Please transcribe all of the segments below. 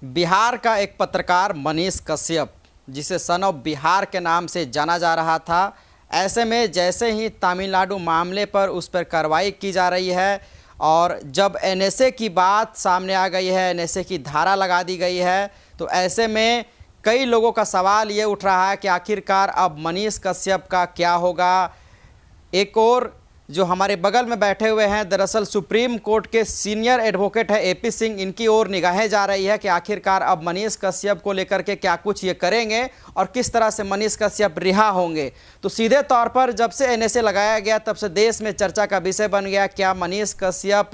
बिहार का एक पत्रकार मनीष कश्यप, जिसे सन ऑफ बिहार के नाम से जाना जा रहा था, ऐसे में जैसे ही तमिलनाडु मामले पर उस पर कार्रवाई की जा रही है और जब एनएसए की बात सामने आ गई है, एनएसए की धारा लगा दी गई है, तो ऐसे में कई लोगों का सवाल ये उठ रहा है कि आखिरकार अब मनीष कश्यप का क्या होगा। एक और जो हमारे बगल में बैठे हुए हैं, दरअसल सुप्रीम कोर्ट के सीनियर एडवोकेट है एपी सिंह, इनकी ओर निगाहें जा रही है कि आखिरकार अब मनीष कश्यप को लेकर के क्या कुछ ये करेंगे और किस तरह से मनीष कश्यप रिहा होंगे। तो सीधे तौर पर जब से एनएसए लगाया गया तब से देश में चर्चा का विषय बन गया, क्या मनीष कश्यप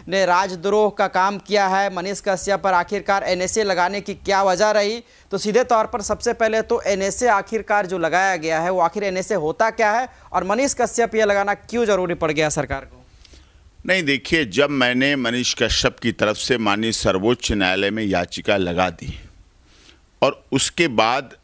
ने राजद्रोह का काम किया है, मनीष कश्यप पर आखिरकार एनएसए लगाने की क्या वजह रही। तो सीधे तौर पर सबसे पहले तो एनएसए आखिरकार जो लगाया गया है वो आखिर एनएसए होता क्या है और मनीष कश्यप ये लगाना क्यों जरूरी पड़ गया सरकार को। नहीं, देखिए, जब मैंने मनीष कश्यप की तरफ से माननीय सर्वोच्च न्यायालय में याचिका लगा दी और उसके बाद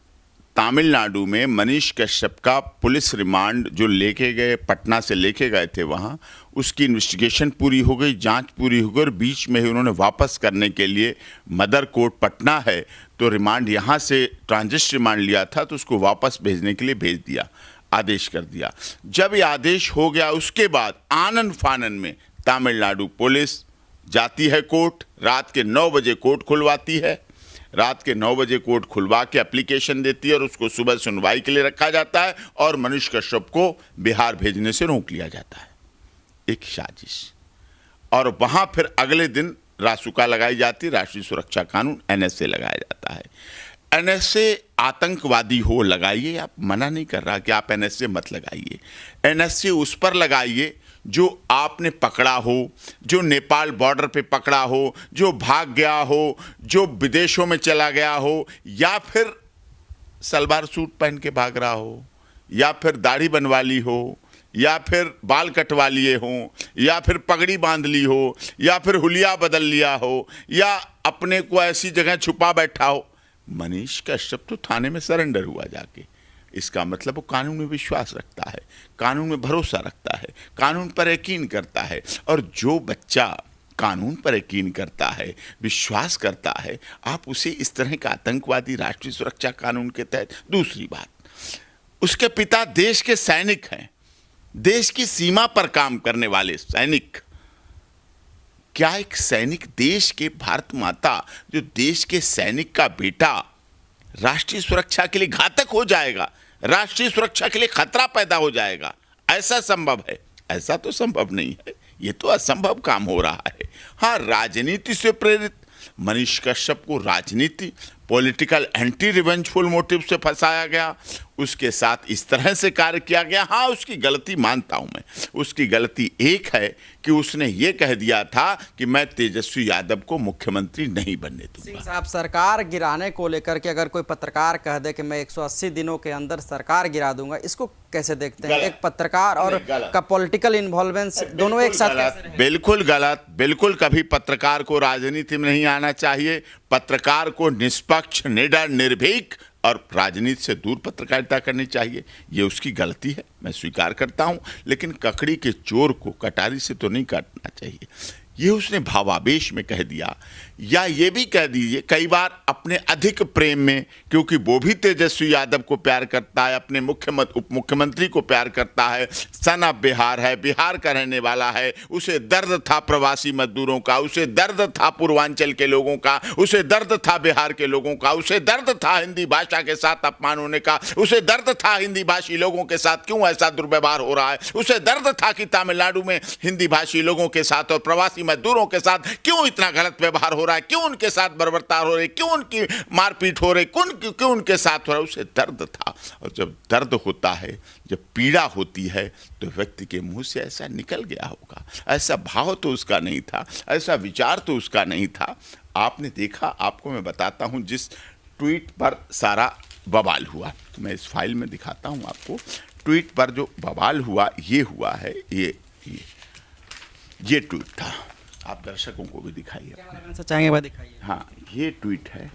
तमिलनाडु में मनीष कश्यप का पुलिस रिमांड जो लेके गए, पटना से लेके गए थे वहाँ, उसकी इन्वेस्टिगेशन पूरी हो गई, जांच पूरी हो गई और बीच में ही उन्होंने वापस करने के लिए, मदर कोर्ट पटना है तो रिमांड यहाँ से ट्रांजिट रिमांड लिया था तो उसको वापस भेजने के लिए भेज दिया, आदेश कर दिया। जब ये आदेश हो गया उसके बाद आनन फानन में तमिलनाडु पुलिस जाती है कोर्ट, रात के 9 बजे कोर्ट खुलवाती है, रात के 9 बजे कोर्ट खुलवा के एप्लीकेशन देती है और उसको सुबह सुनवाई के लिए रखा जाता है और मनीष कश्यप को बिहार भेजने से रोक लिया जाता है। एक साजिश। और वहां फिर अगले दिन रासुका लगाई जाती, राष्ट्रीय सुरक्षा कानून, एनएसए लगाया जाता है। एनएसए आतंकवादी हो लगाइए, आप मना नहीं कर रहा कि आप एनएसए मत लगाइए। एनएसए उस पर लगाइए जो आपने पकड़ा हो, जो नेपाल बॉर्डर पे पकड़ा हो, जो भाग गया हो, जो विदेशों में चला गया हो, या फिर सलवार सूट पहन के भाग रहा हो, या फिर दाढ़ी बनवा ली हो, या फिर बाल कटवा लिए हो, या फिर पगड़ी बांध ली हो, या फिर हुलिया बदल लिया हो, या अपने को ऐसी जगह छुपा बैठा हो। मनीष कश्यप तो थाने में सरेंडर हुआ जाके, इसका मतलब वो कानून में विश्वास रखता है, कानून में भरोसा रखता है, कानून पर यकीन करता है। और जो बच्चा कानून पर यकीन करता है, विश्वास करता है, आप उसे इस तरह का आतंकवादी राष्ट्रीय सुरक्षा कानून के तहत। दूसरी बात, उसके पिता देश के सैनिक हैं, देश की सीमा पर काम करने वाले सैनिक। क्या एक सैनिक, देश के भारत माता, जो देश के सैनिक का बेटा राष्ट्रीय सुरक्षा के लिए घातक हो जाएगा, राष्ट्रीय सुरक्षा के लिए खतरा पैदा हो जाएगा, ऐसा संभव है? ऐसा तो संभव नहीं है, ये तो असंभव काम हो रहा है। हाँ, राजनीति से प्रेरित मनीष कश्यप को राजनीति, पॉलिटिकल एंटी रिवेंजफुल मोटिव से फंसाया गया, उसके साथ इस तरह से कार्य किया गया। हाँ, उसकी गलती मानता हूं मैं। उसकी गलती एक है कि उसने ये कह दिया था कि मैं तेजस्वी यादव को मुख्यमंत्री नहीं बनने दूंगा। साहब, सरकार गिराने को लेकर के अगर कोई पत्रकार कह दे कि मैं 180 दिनों के अंदर सरकार गिरा दूंगा, इसको कैसे देखते हैं? एक पत्रकार और का पॉलिटिकल इन्वॉल्वमेंट दोनों एक साथ? बिल्कुल गलत। बिल्कुल कभी पत्रकार को राजनीति में नहीं आना चाहिए। पत्रकार को निष्पक्ष, निडर, निर्भीक और राजनीति से दूर पत्रकारिता करनी चाहिए। ये उसकी गलती है, मैं स्वीकार करता हूं, लेकिन ककड़ी के चोर को कटारी से तो नहीं काटना चाहिए। ये उसने भावावेश में कह दिया, या ये भी कह दीजिए कई बार अपने अधिक प्रेम में, क्योंकि वो भी तेजस्वी यादव को प्यार करता है, अपने उप मुख्यमंत्री को प्यार करता है, सन ऑफ बिहार है, बिहार का रहने वाला है, उसे दर्द था प्रवासी मजदूरों का, उसे दर्द था पूर्वांचल के लोगों का, उसे दर्द था बिहार के लोगों का, उसे दर्द था हिंदी भाषा के साथ अपमान होने का, उसे दर्द था हिंदी भाषी लोगों के साथ क्यों ऐसा दुर्व्यवहार हो रहा है, उसे दर्द था कि तमिलनाडु में हिंदी भाषी लोगों के साथ और प्रवासी मजदूरों के साथ क्यों इतना गलत व्यवहार हो रहा है, क्यों उनके साथ बर्बरता हो रही, क्यों उनकी मारपीट हो रही, क्यों उनके साथ हो रहा है। उसे दर्द था। और जब दर्द होता है, जब पीड़ा होती है, तो व्यक्ति के मुंह से ऐसा निकल गया होगा। ऐसा भाव तो उसका नहीं था, ऐसा विचार तो उसका नहीं था। आपने देखा, आपको मैं बताता हूं, जिस ट्वीट पर सारा बवाल हुआ, मैं इस फाइल में दिखाता हूं आपको। ट्वीट पर जो बवाल हुआ, ये हुआ है, ये ट्वीट था। आप दर्शकों को भी दिखाइए। चाहेंगे बात दिखाइए। हाँ, ये ट्वीट है।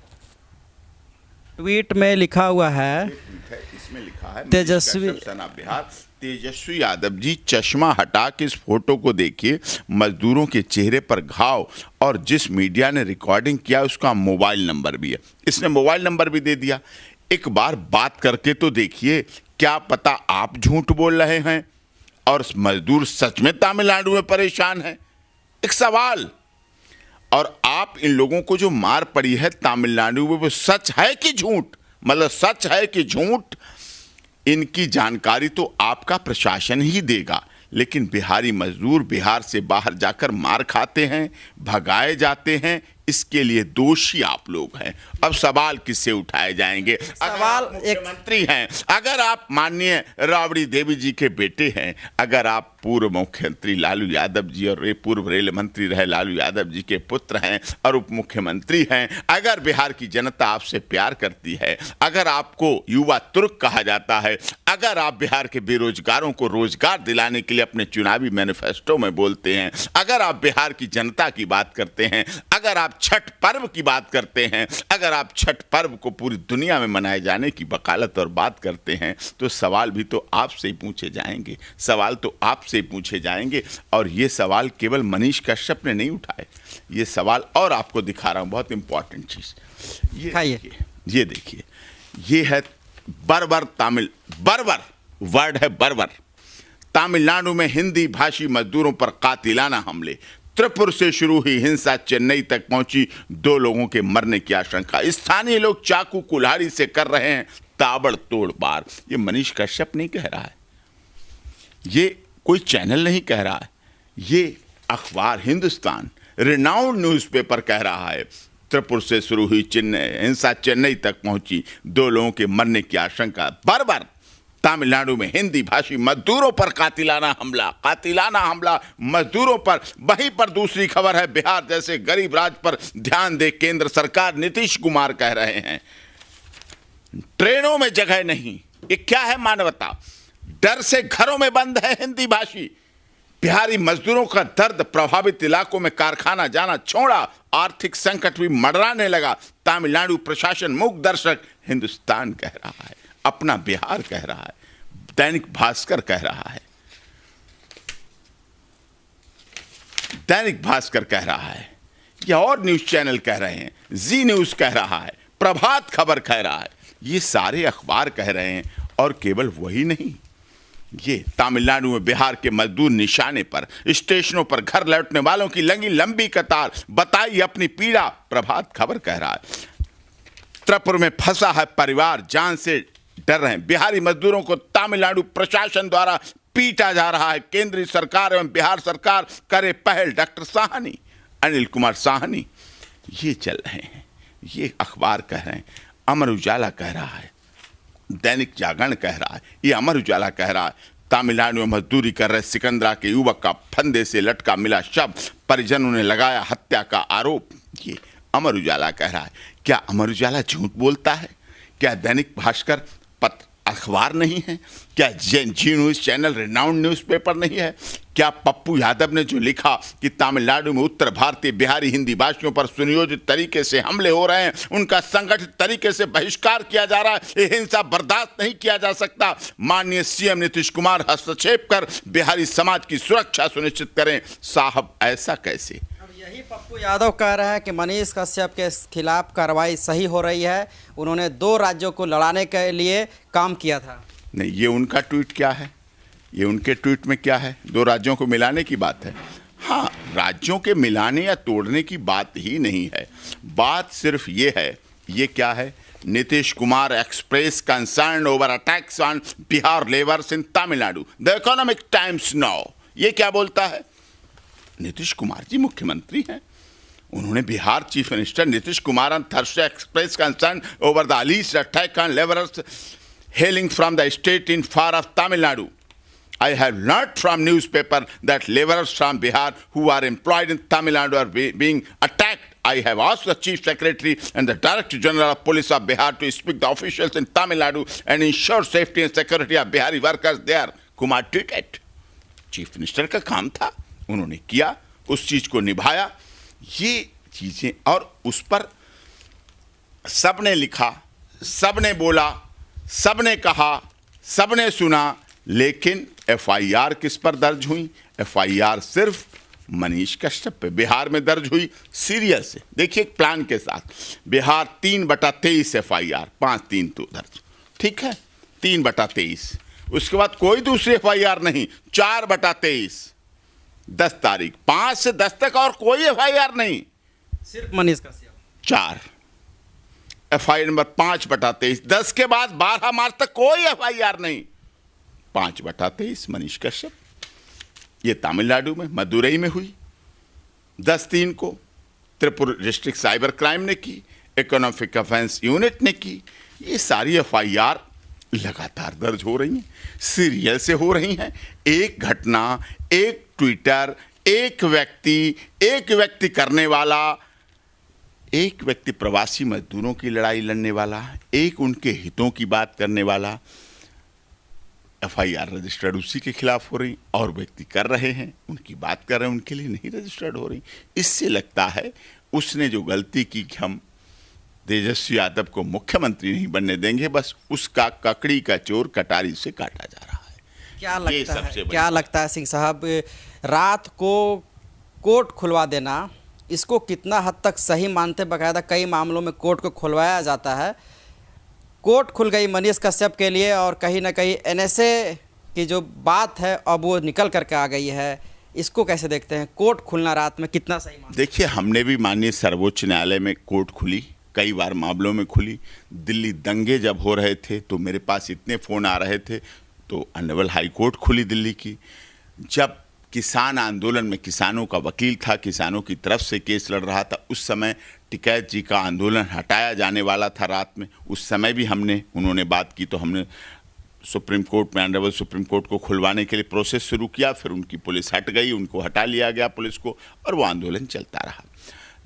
ट्वीट में लिखा हुआ है, इसमें लिखा है तेजस्वी सन ऑफ बिहार, तेजस्वी यादव जी, चश्मा हटा के इस फोटो को देखिए, मजदूरों के चेहरे पर घाव, और जिस मीडिया ने रिकॉर्डिंग किया उसका मोबाइल नंबर भी है। इसने मोबाइल नंबर भी दे दिया। एक बार बात करके तो देखिए, क्या पता आप झूठ बोल रहे हैं और मजदूर सच में तमिलनाडु में परेशान है। एक सवाल, और आप इन लोगों को जो मार पड़ी है तमिलनाडु में, वो सच है कि झूठ? मतलब सच है कि झूठ, इनकी जानकारी तो आपका प्रशासन ही देगा। लेकिन बिहारी मजदूर बिहार से बाहर जाकर मार खाते हैं, भगाए जाते हैं, इसके लिए दोषी आप लोग हैं। अब सवाल किससे उठाए जाएंगे? सवाल मुख्यमंत्री हैं, अगर आप माननीय राबड़ी देवी जी के बेटे हैं, अगर आप पूर्व मुख्यमंत्री लालू यादव जी और पूर्व रेल मंत्री रहे लालू यादव जी के पुत्र हैं और उप मुख्यमंत्री हैं, अगर बिहार की जनता आपसे प्यार करती है, अगर आपको युवा तुर्क कहा जाता है, अगर आप बिहार के बेरोजगारों को रोजगार दिलाने के लिए अपने चुनावी मैनिफेस्टो में बोलते हैं, अगर आप बिहार की जनता की बात करते हैं, अगर आप छठ पर्व की बात करते हैं, अगर आप छठ पर्व को पूरी दुनिया में मनाए जाने की वकालत और बात करते हैं, तो सवाल भी तो आपसे ही पूछे जाएंगे, सवाल तो आपसे ही पूछे जाएंगे। और ये सवाल केवल मनीष कश्यप ने नहीं उठाए, ये सवाल, और आपको दिखा रहा हूं बहुत इंपॉर्टेंट चीज, ये देखिए, ये है बर्बर तमिल, बर्बर वर्ड है बर्बर। तमिलनाडु में हिंदी भाषी मजदूरों पर कातिलाना हमले, त्रिपुर से शुरू हुई हिंसा चेन्नई तक पहुंची, 2 लोगों के मरने की आशंका, स्थानीय लोग चाकू कुल्हाड़ी से कर रहे हैं ताबड़तोड़ वार। ये मनीष कश्यप नहीं कह रहा है, ये कोई चैनल नहीं कह रहा है, ये अखबार हिंदुस्तान रिनाउंड न्यूज़पेपर कह रहा है। त्रिपुर से शुरू हुई हिंसा चेन्नई तक पहुंची, 2 लोगों के मरने की आशंका। बर्बर तमिलनाडु में हिंदी भाषी मजदूरों पर कातिलाना हमला मजदूरों पर। वहीं पर दूसरी खबर है, बिहार जैसे गरीब राज्य पर ध्यान दे केंद्र सरकार, नीतीश कुमार कह रहे हैं ट्रेनों में जगह नहीं। ये क्या है मानवता? डर से घरों में बंद है हिंदी भाषी। बिहारी मजदूरों का दर्द, प्रभावित इलाकों में कारखाना जाना छोड़ा, आर्थिक संकट भी मंडराने लगा। तमिलनाडु प्रशासन मूक दर्शक। हिंदुस्तान कह रहा है, अपना बिहार कह रहा है, दैनिक भास्कर कह रहा है, दैनिक भास्कर कह रहा है, या और न्यूज चैनल कह रहे हैं, जी न्यूज कह रहा है, प्रभात खबर कह रहा है, ये सारे अखबार कह रहे हैं। और केवल वही नहीं, ये तमिलनाडु में बिहार के मजदूर निशाने पर, स्टेशनों पर घर लौटने वालों की लगी लंबी कतार, बताई अपनी पीड़ा, प्रभात खबर कह रहा है। त्रिपुर में फंसा है परिवार, जान से डर रहे हैं। बिहारी मजदूरों को तमिलनाडु प्रशासन द्वारा पीटा जा रहा है। केंद्रीय सरकार एवं बिहार सरकार करे पहल। डॉक्टर साहनी, अनिल कुमार साहनी, ये चल रहे हैं, ये अखबार कह रहे हैं। अमर उजाला कह रहा है, दैनिक जागरण कह रहा है, ये अमर उजाला कह रहा है। तमिलनाडु में मजदूरी कर रहे सिकंदरा के युवक का फंदे से लटका मिला शव, परिजनों ने लगाया हत्या का आरोप। ये अमर उजाला कह रहा है। क्या अमर उजाला झूठ बोलता है? क्या दैनिक भास्कर पत्र अखबार नहीं है? क्या जी न्यूज़ चैनल रिनाउंड न्यूज़पेपर नहीं है? क्या पप्पू यादव ने जो लिखा कि तमिलनाडु में उत्तर भारतीय बिहारी हिंदी भाषियों पर सुनियोजित तरीके से हमले हो रहे हैं, उनका संगठित तरीके से बहिष्कार किया जा रहा है, ये हिंसा बर्दाश्त नहीं किया जा सकता। माननीय सीएम नीतीश कुमार हस्तक्षेप कर बिहारी समाज की सुरक्षा सुनिश्चित करें। साहब ऐसा कैसे? यही पप्पू यादव कह रहे हैं कि मनीष कश्यप के खिलाफ कार्रवाई सही हो रही है, उन्होंने 2 राज्यों को लड़ाने के लिए काम किया था। नहीं, ये उनका ट्वीट क्या है? ये उनके ट्वीट में क्या है? 2 राज्यों को मिलाने की बात है। हाँ, राज्यों के मिलाने या तोड़ने की बात ही नहीं है। बात सिर्फ ये है, ये क्या है? Nitish Kumar express concern over attacks on Bihar labours in Tamil Nadu, the economic times now. ये क्या बोलता है? नीतीश कुमार जी मुख्यमंत्री हैं, उन्होंने Bihar chief minister Nitish Kumar on Thursday expressed concern over the alleged attack on laborers hailing from the state in far of Tamil Nadu. I have learnt from newspaper that laborers from Bihar who are employed in Tamil Nadu are being attacked. I have asked the Chief Secretary and the Director General of Police of Bihar to speak to officials in Tamil Nadu and ensure safety and security of Bihari workers there. Kumar tweeted. Chief minister का काम था, उन्होंने किया, उस चीज को निभाया। ये चीजें, और उस पर सबने लिखा, सबने बोला, सबने कहा, सबने सुना, लेकिन एफआईआर किस पर दर्ज हुई? एफआईआर सिर्फ मनीष कश्यप पे बिहार में दर्ज हुई सीरियल से। देखिए एक प्लान के साथ बिहार 3/23 एफआईआर, 5-3 तो दर्ज, ठीक है, 3/23। उसके बाद कोई दूसरी एफआईआर नहीं, 4/23, 10 तारीख, 5 से 10 तक और कोई एफआईआर नहीं, सिर्फ मनीष कश्यप। 4 FIR number 5/23। 10 के बाद 12 मार्च तक कोई एफआईआर नहीं, 5/23 मनीष कश्यप। ये तमिलनाडु में मदुरई में हुई 10/3 को, त्रिपुरा डिस्ट्रिक्ट साइबर क्राइम ने की, इकोनॉमिक ऑफेंस यूनिट ने की। ये सारी एफआईआर लगातार दर्ज हो रही हैं, सीरियल से हो रही हैं। एक घटना, एक ट्विटर, एक व्यक्ति करने वाला, एक व्यक्ति प्रवासी मजदूरों की लड़ाई लड़ने वाला, एक उनके हितों की बात करने वाला, एफआईआर रजिस्टर्ड उसी के खिलाफ हो रही, और व्यक्ति कर रहे हैं, उनकी बात कर रहे हैं, उनके लिए नहीं रजिस्टर्ड हो रही। इससे लगता है उसने जो गलती की कि हम तेजस्वी यादव को मुख्यमंत्री नहीं बनने देंगे, बस उसका ककड़ी का चोर कटारी से काटा जा रहा है। क्या लगता है सिंह साहब, रात को कोर्ट खुलवा देना, इसको कितना हद तक सही मानते? बाकायदा कई मामलों में कोर्ट को खुलवाया जाता है। कोर्ट खुल गई मनीष कश्यप के लिए, और कहीं ना कहीं एनएसए की जो बात है अब वो निकल करके आ गई है, इसको कैसे देखते हैं? कोर्ट खुलना रात में कितना सही मानते? देखिए, हमने भी माननीय सर्वोच्च न्यायालय में कोर्ट खुली, कई बार मामलों में खुली। दिल्ली दंगे जब हो रहे थे तो मेरे पास इतने फ़ोन आ रहे थे, तो ऑनरेबल हाई कोर्ट खुली दिल्ली की। जब किसान आंदोलन में किसानों का वकील था, किसानों की तरफ से केस लड़ रहा था, उस समय टिकैत जी का आंदोलन हटाया जाने वाला था रात में, उस समय भी उन्होंने बात की, तो हमने सुप्रीम कोर्ट में, ऑनरेबल सुप्रीम कोर्ट को खुलवाने के लिए प्रोसेस शुरू किया। फिर उनकी पुलिस हट गई, उनको हटा लिया गया पुलिस को, और वो आंदोलन चलता रहा।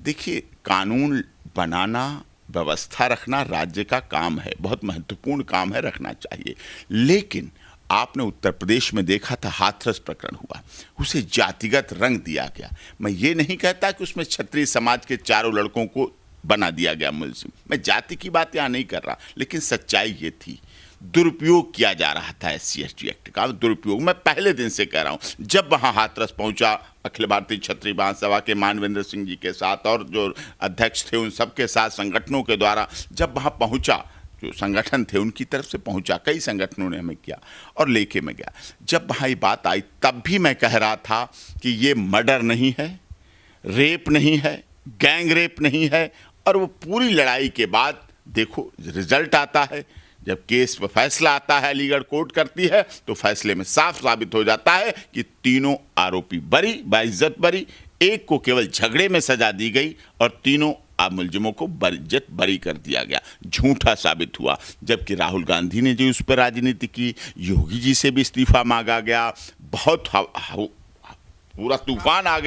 देखिए, कानून बनाना, व्यवस्था रखना राज्य का काम है, बहुत महत्वपूर्ण काम है, रखना चाहिए। लेकिन आपने उत्तर प्रदेश में देखा था, हाथरस प्रकरण हुआ, उसे जातिगत रंग दिया गया। मैं ये नहीं कहता कि उसमें क्षत्रिय समाज के 4 लड़कों को बना दिया गया मुलजिम, मैं जाति की बात यहाँ नहीं कर रहा, लेकिन सच्चाई ये थी, दुरुपयोग किया जा रहा था SC/ST एक्ट का। दुरुपयोग मैं पहले दिन से कह रहा हूँ। जब वहाँ हाथरस पहुँचा, अखिल भारतीय क्षत्रिय महासभा के मानवेंद्र सिंह जी के साथ और जो अध्यक्ष थे उन सब के साथ, संगठनों के द्वारा जब वहाँ पहुँचा, जो संगठन थे उनकी तरफ से पहुंचा, कई संगठनों ने हमें किया और लेके मैं गया। जब वहाँ ये बात आई, तब भी मैं कह रहा था कि ये मर्डर नहीं है, रेप नहीं है, गैंग रेप नहीं है। और वो पूरी लड़ाई के बाद देखो रिजल्ट आता है, जब केस पर फैसला आता है, अलीगढ़ कोर्ट करती है, तो फैसले में साफ साबित हो जाता है कि तीनों आरोपी बरी, बाइज्जत बरी, एक को केवल झगड़े में सजा दी गई और तीनों मुलजिमों को बरिज्जत बरी कर दिया गया। झूठा साबित हुआ। जबकि राहुल गांधी ने जो उस पर राजनीति की, योगी जी से भी इस्तीफा मांगा गया, बहुत पूरा तूफान आ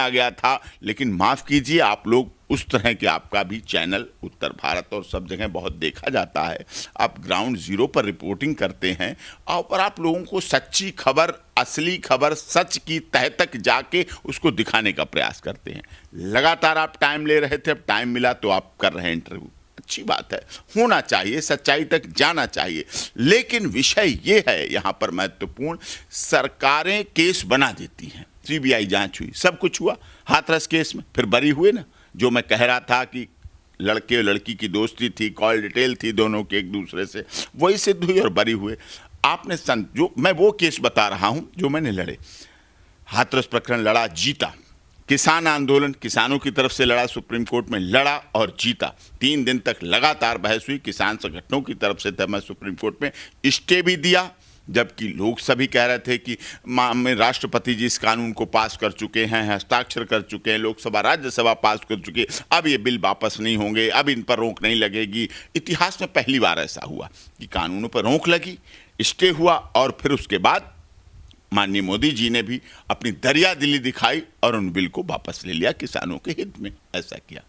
गया था। लेकिन माफ़ कीजिए, आप लोग उस तरह के, आपका भी चैनल उत्तर भारत और सब जगह बहुत देखा जाता है, आप ग्राउंड जीरो पर रिपोर्टिंग करते हैं और आप लोगों को सच्ची खबर, असली खबर, सच की तह तक जाके उसको दिखाने का प्रयास करते हैं। लगातार आप टाइम ले रहे थे, अब टाइम मिला तो आप कर रहे हैं इंटरव्यू, अच्छी बात है, होना चाहिए, सच्चाई तक जाना चाहिए। लेकिन विषय ये है यहाँ पर महत्वपूर्ण, सरकारें केस बना देती हैं, CBI जांच हुई, सब कुछ हुआ, हाथरस केस में फिर बरी हुए ना। जो मैं कह रहा था कि लड़के और लड़की की दोस्ती थी, कॉल डिटेल थी दोनों के एक दूसरे से, वही सिद्ध हुई और बरी हुए। आपने जो मैं वो केस बता रहा हूँ जो मैंने लड़े, हाथरस प्रकरण लड़ा, जीता। किसान आंदोलन, किसानों की तरफ से लड़ा, सुप्रीम कोर्ट में लड़ा और जीता। 3 दिन तक लगातार बहस हुई, किसान संगठनों की तरफ से था, मैं सुप्रीम कोर्ट में स्टे भी दिया, जबकि लोग सभी कह रहे थे कि राष्ट्रपति जी इस कानून को पास कर चुके हैं, हस्ताक्षर कर चुके हैं, लोकसभा राज्यसभा पास कर चुके, अब ये बिल वापस नहीं होंगे, अब इन पर रोक नहीं लगेगी। इतिहास में पहली बार ऐसा हुआ कि कानूनों पर रोक लगी, स्टे हुआ और फिर उसके बाद माननीय मोदी जी ने भी अपनी दरिया दिली दिखाई और उन बिल को वापस ले लिया, किसानों के हित में ऐसा किया।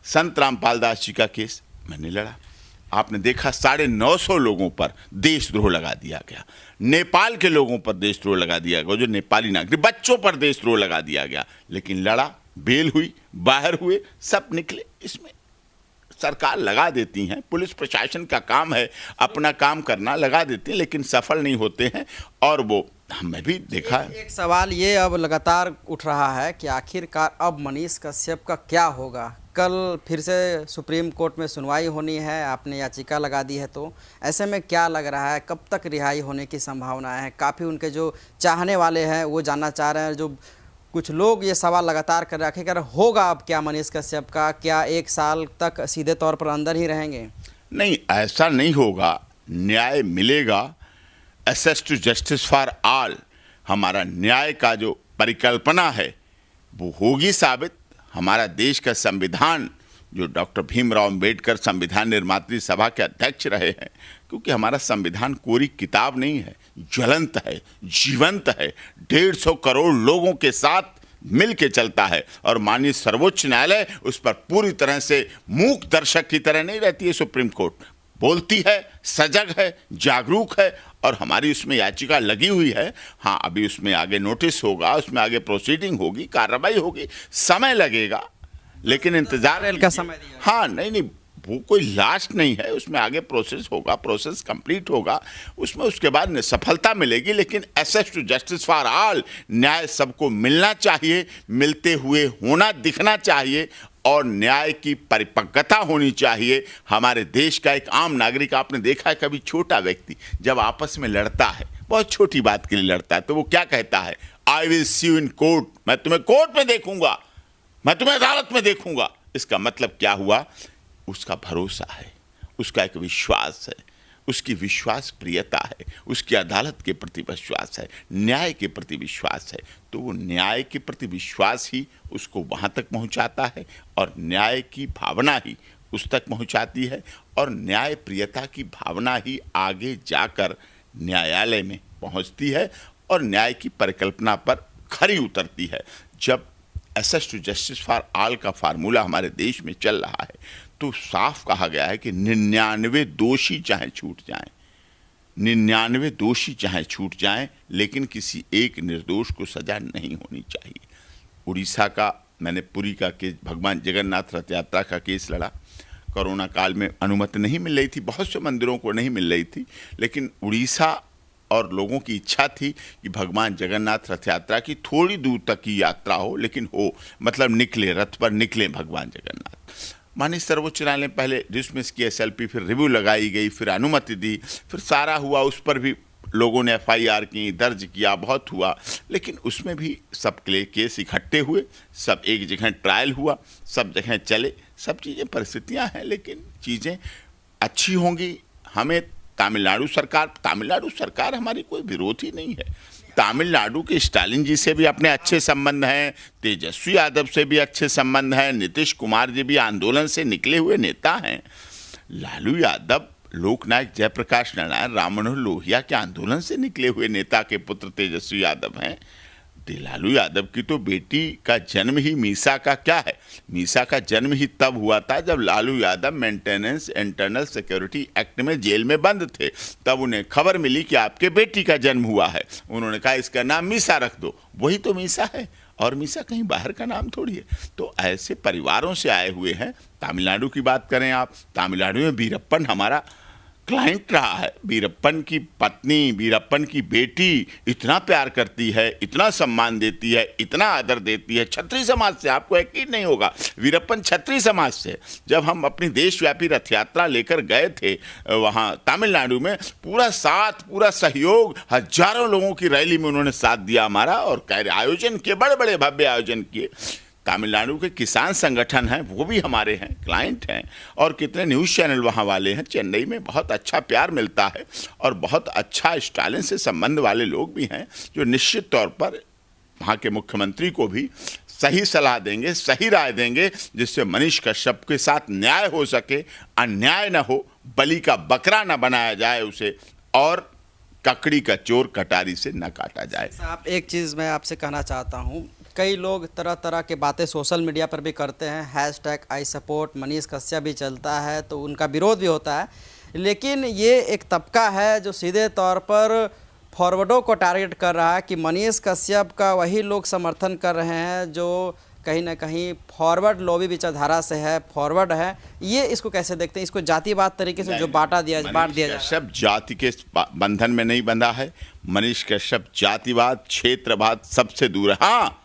संत रामपाल दास जी का केस मैंने लड़ा, आपने देखा 950 लोगों पर देशद्रोह लगा दिया गया, नेपाल के लोगों पर देशद्रोह लगा दिया गया, जो नेपाली नागरिक, बच्चों पर देशद्रोह लगा दिया गया। लेकिन लड़ा, बेल हुई, बाहर हुए, सब निकले, इसमें सरकार लगा देती हैं, पुलिस प्रशासन का काम है अपना काम करना, लगा देती है, लेकिन सफल नहीं होते हैं। और वो हमें भी देखा है। एक सवाल ये अब लगातार उठ रहा है कि आखिरकार अब मनीष कश्यप का क्या होगा। कल फिर से सुप्रीम कोर्ट में सुनवाई होनी है, आपने याचिका लगा दी है, तो ऐसे में क्या लग रहा है कब तक रिहाई होने की संभावना है? काफ़ी उनके जो चाहने वाले हैं वो जानना चाह रहे हैं, जो कुछ लोग ये सवाल लगातार कर रहे हैं आखिरकार होगा अब क्या मनीष कश्यप का? क्या 1 साल तक सीधे तौर पर अंदर ही रहेंगे? नहीं, ऐसा नहीं होगा, न्याय मिलेगा। Access to justice for all, हमारा न्याय का जो परिकल्पना है वो होगी साबित। हमारा देश का संविधान, जो डॉक्टर भीमराव अंबेडकर संविधान निर्मात्री सभा के अध्यक्ष रहे हैं, क्योंकि हमारा संविधान कोरी किताब नहीं है, ज्वलंत है, जीवंत है, 150 करोड़ लोगों के साथ मिल के चलता है। और माननीय सर्वोच्च न्यायालय उस पर पूरी तरह से मूक दर्शक की तरह नहीं रहती है। सुप्रीम कोर्ट बोलती है, सजग है, जागरूक है, और हमारी उसमें याचिका लगी हुई है। हाँ, अभी उसमें आगे नोटिस होगा, उसमें आगे प्रोसीडिंग होगी, कार्रवाई होगी, समय लगेगा, लेकिन इंतजार का समय दिया। हाँ, नहीं, वो कोई लास्ट नहीं है, उसमें आगे प्रोसेस होगा, प्रोसेस कंप्लीट होगा, उसमें उसके बाद सफलता मिलेगी। लेकिन access to justice for all, न्याय सबको मिलना चाहिए, मिलते हुए होना दिखना चाहिए, और न्याय की परिपक्वता होनी चाहिए। हमारे देश का एक आम नागरिक, आपने देखा है कभी छोटा व्यक्ति जब आपस में लड़ता है, बहुत छोटी बात के लिए लड़ता है, तो वो क्या कहता है? I will see you in court, मैं तुम्हें कोर्ट में देखूंगा, मैं तुम्हें अदालत में देखूंगा। इसका मतलब क्या हुआ? उसका भरोसा है, उसका एक विश्वास है, उसकी विश्वास प्रियता है, उसकी अदालत के प्रति विश्वास है, न्याय के प्रति विश्वास है। तो वो न्याय के प्रति विश्वास ही उसको वहाँ तक पहुँचाता है, और न्याय की भावना ही उस तक पहुँचाती है, और न्याय प्रियता की भावना ही आगे जाकर न्यायालय में पहुँचती है और न्याय की परिकल्पना पर खरी उतरती है। जब access to justice for all का फार्मूला हमारे देश में चल रहा है, तो साफ कहा गया है कि 99 दोषी चाहे छूट जाएं, 99 दोषी चाहे छूट जाएं, लेकिन किसी एक निर्दोष को सजा नहीं होनी चाहिए। उड़ीसा का मैंने पुरी का केस, भगवान जगन्नाथ रथ यात्रा का केस लड़ा। कोरोना काल में अनुमति नहीं मिल रही थी, बहुत से मंदिरों को नहीं मिल रही थी, लेकिन उड़ीसा और लोगों की इच्छा थी कि भगवान जगन्नाथ रथ यात्रा की थोड़ी दूर तक की यात्रा हो, लेकिन हो, मतलब निकले, रथ पर निकले भगवान जगन्नाथ। माननीय सर्वोच्च न्यायालय ने पहले डिसमिस की SLP, फिर रिव्यू लगाई गई, फिर अनुमति दी, फिर सारा हुआ, उस पर भी लोगों ने FIR की, दर्ज किया, बहुत हुआ, लेकिन उसमें भी सब केस इकट्ठे हुए, सब एक जगह ट्रायल हुआ, सब जगह चले, सब चीज़ें परिस्थितियाँ हैं, लेकिन चीज़ें अच्छी होंगी। हमें तमिलनाडु सरकार हमारी कोई विरोधी नहीं है। तमिलनाडु के स्टालिन जी से भी अपने अच्छे संबंध हैं, तेजस्वी यादव से भी अच्छे संबंध हैं, नीतीश कुमार जी भी आंदोलन से निकले हुए नेता हैं। लालू यादव, लोकनायक जयप्रकाश नारायण, राम मनोहर लोहिया के आंदोलन से निकले हुए नेता के पुत्र तेजस्वी यादव हैं। लालू यादव की तो बेटी का जन्म ही मीसा का क्या है, मीसा का जन्म ही तब हुआ था जब Lalu Yadav maintenance internal security act में जेल में बंद थे। तब उन्हें खबर मिली कि आपके बेटी का जन्म हुआ है, उन्होंने कहा इसका नाम मीसा रख दो, वही तो मीसा है, और मीसा कहीं बाहर का नाम थोड़ी है। तो ऐसे परिवारों से आए हुए हैं। तमिलनाडु की बात करें आप, तमिलनाडु में वीरप्पन हमारा क्लाइंट रहा है। वीरप्पन की पत्नी, वीरप्पन की बेटी इतना प्यार करती है, इतना सम्मान देती है, इतना आदर देती है, छत्री समाज से, आपको यकीन नहीं होगा, वीरप्पन छत्री समाज से। जब हम अपनी देशव्यापी रथ यात्रा लेकर गए थे वहाँ तमिलनाडु में, पूरा साथ, पूरा सहयोग, हजारों लोगों की रैली में उन्होंने साथ दिया हमारा, और आयोजन किए, बड़े बड़े भव्य आयोजन किए। तमिलनाडु के किसान संगठन हैं, वो भी हमारे हैं, क्लाइंट हैं, और कितने न्यूज़ चैनल वहाँ वाले हैं। चेन्नई में बहुत अच्छा प्यार मिलता है, और बहुत अच्छा स्टालिन से संबंध वाले लोग भी हैं, जो निश्चित तौर पर वहाँ के मुख्यमंत्री को भी सही सलाह देंगे, सही राय देंगे, जिससे मनीष कश्यप के साथ न्याय हो सके, अन्याय न हो, बलि का बकरा न बनाया जाए उसे, और ककड़ी का चोर कटारी से न काटा जाए। साहब, एक चीज़ मैं आपसे कहना चाहता हूँ, कई लोग तरह तरह के बातें सोशल मीडिया पर भी करते हैं, #I support मनीष कश्यप भी चलता है, तो उनका विरोध भी होता है, लेकिन ये एक तबका है जो सीधे तौर पर फॉरवर्डों को टारगेट कर रहा है कि मनीष कश्यप का वही लोग समर्थन कर रहे हैं जो कहीं ना कहीं फॉरवर्ड लॉबी विचारधारा से है, फॉरवर्ड है, ये इसको कैसे देखते हैं? इसको जातिवाद तरीके से जो बांट दिया जा रहा है। सब जाति के बंधन में नहीं बंधा है। मनीष कश्यप जातिवाद, क्षेत्रवाद सबसे दूर है। हाँ,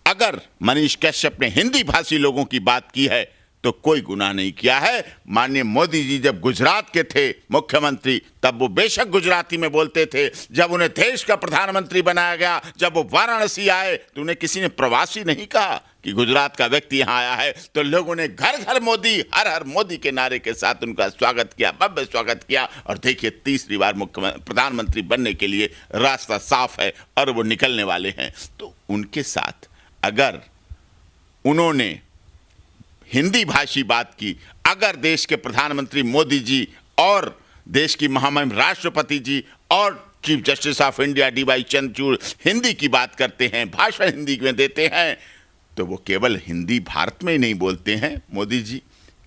अगर मनीष कश्यप ने हिंदी भाषी लोगों की बात की है तो कोई गुनाह नहीं किया है। माननीय मोदी जी जब गुजरात के थे मुख्यमंत्री, तब वो बेशक गुजराती में बोलते थे। जब उन्हें देश का प्रधानमंत्री बनाया गया, जब वो वाराणसी आए, तो उन्हें किसी ने प्रवासी नहीं कहा कि गुजरात का व्यक्ति यहाँ आया है। तो लोगों ने घर घर मोदी, हर हर मोदी के नारे के साथ उनका स्वागत किया, भव्य स्वागत किया। और देखिए, तीसरी बार प्रधानमंत्री बनने के लिए रास्ता साफ है और वो निकलने वाले हैं। तो उनके साथ अगर उन्होंने हिंदी भाषी बात की, अगर देश के प्रधानमंत्री मोदी जी और देश की महामहिम राष्ट्रपति जी और chief justice of India DY Chandrachud Hindi की बात करते हैं, भाषण हिंदी में देते हैं, तो वो केवल हिंदी भारत में ही नहीं बोलते हैं मोदी जी,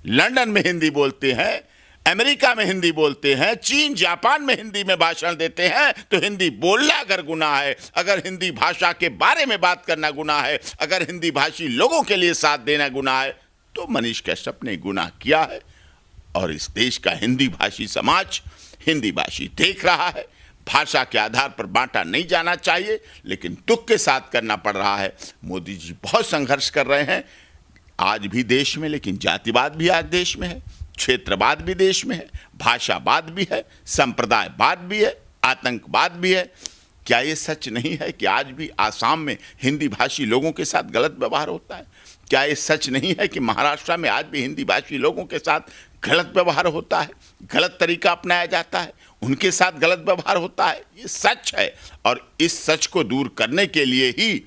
लंदन में हिंदी बोलते हैं, अमेरिका में हिंदी बोलते हैं, चीन जापान में हिंदी में भाषण देते हैं। तो हिंदी बोलना अगर गुनाह है, अगर हिंदी भाषा के बारे में बात करना गुनाह है, अगर हिंदी भाषी लोगों के लिए साथ देना गुनाह है, तो मनीष कश्यप ने गुनाह किया है। और इस देश का हिंदी भाषी समाज, हिंदी भाषी देख रहा है। भाषा के आधार पर बांटा नहीं जाना चाहिए, लेकिन दुख के साथ करना पड़ रहा है। मोदी जी बहुत संघर्ष कर रहे हैं आज भी देश में, लेकिन जातिवाद भी आज देश में है, क्षेत्रवाद भी देश में है, भाषावाद भी है, संप्रदायवाद भी है, आतंकवाद भी है। क्या ये सच नहीं है कि आज भी आसाम में हिंदी भाषी लोगों के साथ गलत व्यवहार होता है? क्या ये सच नहीं है कि महाराष्ट्र में आज भी हिंदी भाषी लोगों के साथ गलत व्यवहार होता है, गलत तरीका अपनाया जाता है, उनके साथ गलत व्यवहार होता है? ये सच है। और इस सच को दूर करने के लिए ही